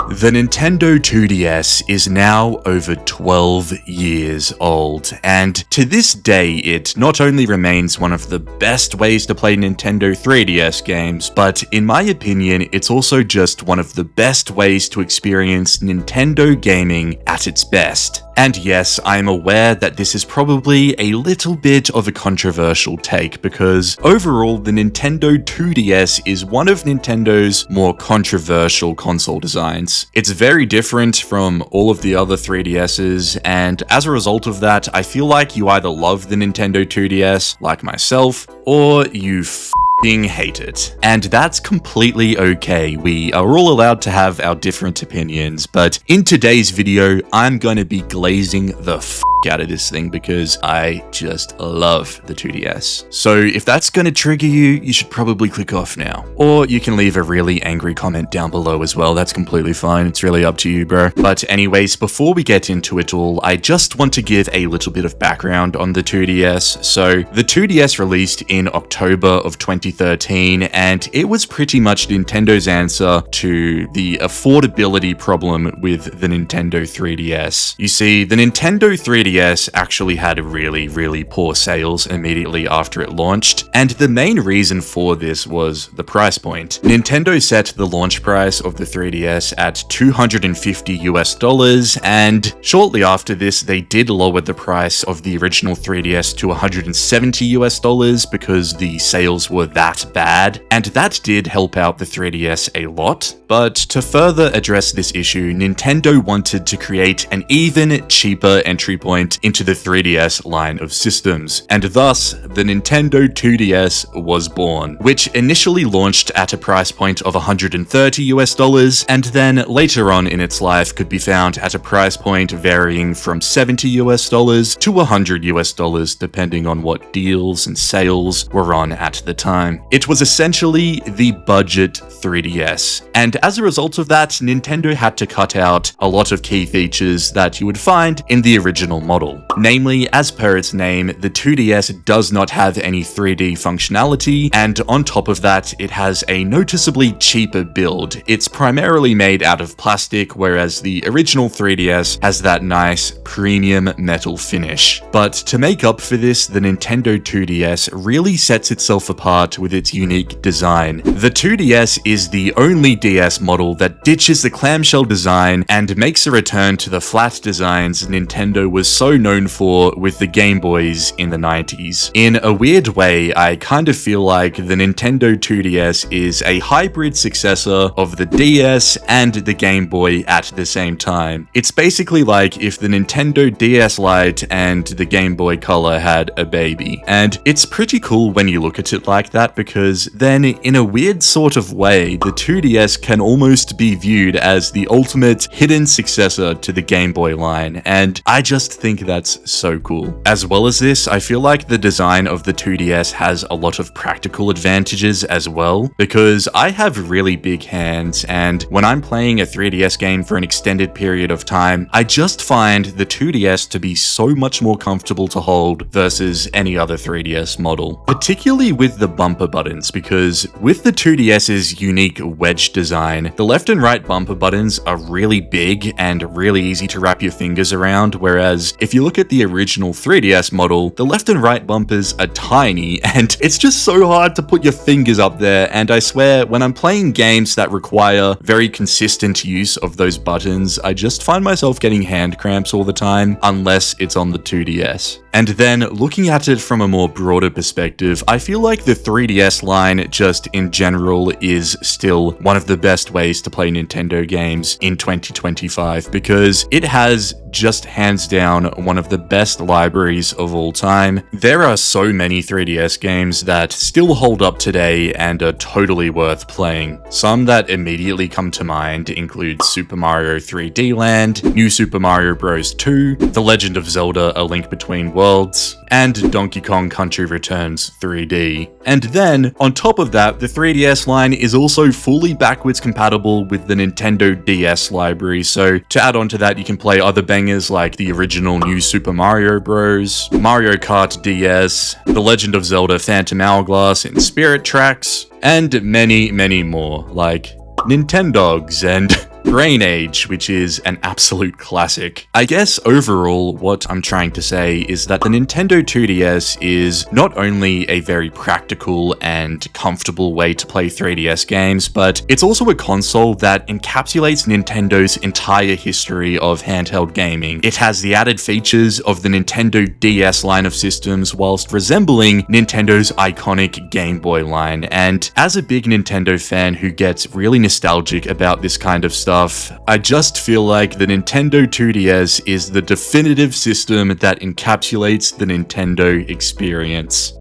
The Nintendo 2DS is now over 12 years old, and to this day it not only remains one of the best ways to play Nintendo 3DS games, but in my opinion it's also just one of the best ways to experience Nintendo gaming at its best. And yes, I am aware that this is probably a little bit of a controversial take, because overall the Nintendo 2DS is one of Nintendo's more controversial console designs. It's very different from all of the other 3DSs, and as a result of that, I feel like you either love the Nintendo 2DS, like myself, or you hate it. And that's completely okay. We are all allowed to have our different opinions, but in today's video, I'm going to be glazing the out of this thing because I just love the 2DS. So if that's going to trigger you, you should probably click off now. Or you can leave a really angry comment down below as well. That's completely fine. It's really up to you, bro. But anyways, before we get into it all, I just want to give a little bit of background on the 2DS. So the 2DS released in October of 2013, and it was pretty much Nintendo's answer to the affordability problem with the Nintendo 3DS. You see, the Nintendo 3DS actually had really poor sales immediately after it launched, and the main reason for this was the price point. Nintendo set the launch price of the 3DS at $250 and shortly after this they did lower the price of the original 3DS to $170 because the sales were that bad, and that did help out the 3DS a lot. But to further address this issue, Nintendo wanted to create an even cheaper entry point into the 3DS line of systems, and thus the Nintendo 2DS was born, which initially launched at a price point of $130 and then later on in its life could be found at a price point varying from $70 to $100 depending on what deals and sales were on at the time. It was essentially the budget 3DS, and as a result of that, Nintendo had to cut out a lot of key features that you would find in the original model. Namely, as per its name, the 2DS does not have any 3D functionality, and on top of that, it has a noticeably cheaper build. It's primarily made out of plastic, whereas the original 3DS has that nice premium metal finish. But to make up for this, the Nintendo 2DS really sets itself apart with its unique design. The 2DS is the only DS model that ditches the clamshell design and makes a return to the flat designs Nintendo was so known for with the Game Boys in the 90s. In a weird way, I kind of feel like the Nintendo 2DS is a hybrid successor of the DS and the Game Boy at the same time. It's basically like if the Nintendo DS Lite and the Game Boy Color had a baby. And it's pretty cool when you look at it like that, because then in a weird sort of way, the 2DS can almost be viewed as the ultimate hidden successor to the Game Boy line, and I just think that's so cool. As well as this, I feel like the design of the 2DS has a lot of practical advantages as well, because I have really big hands, and when I'm playing a 3DS game for an extended period of time, I just find the 2DS to be so much more comfortable to hold versus any other 3DS model, particularly with the bumper buttons, because with the 2DS's unique wedge design, the left and right bumper buttons are really big and really easy to wrap your fingers around, whereas if you look at the original 3DS model, the left and right bumpers are tiny and it's just so hard to put your fingers up there, and I swear when I'm playing games that require very consistent use of those buttons, I just find myself getting hand cramps all the time unless it's on the 2DS. And then looking at it from a more broader perspective, I feel like the 3DS line just in general is still one of the best ways to play Nintendo games in 2025, because it has just hands down one of the best libraries of all time. There are so many 3DS games that still hold up today and are totally worth playing. Some that immediately come to mind include Super Mario 3D Land, New Super Mario Bros. 2, The Legend of Zelda: A Link Between Worlds, and Donkey Kong Country Returns 3D. And then, on top of that, the 3DS line is also fully backwards compatible with the Nintendo DS library, so to add on to that, you can play other bangers like the original New Super Mario Bros., Mario Kart DS, The Legend of Zelda Phantom Hourglass and Spirit Tracks, and many more, like Nintendogs and Brain Age, which is an absolute classic. I guess overall, what I'm trying to say is that the Nintendo 2DS is not only a very practical and comfortable way to play 3DS games, but it's also a console that encapsulates Nintendo's entire history of handheld gaming. It has the added features of the Nintendo DS line of systems whilst resembling Nintendo's iconic Game Boy line, and as a big Nintendo fan who gets really nostalgic about this kind of stuff, I just feel like the Nintendo 2DS is the definitive system that encapsulates the Nintendo experience.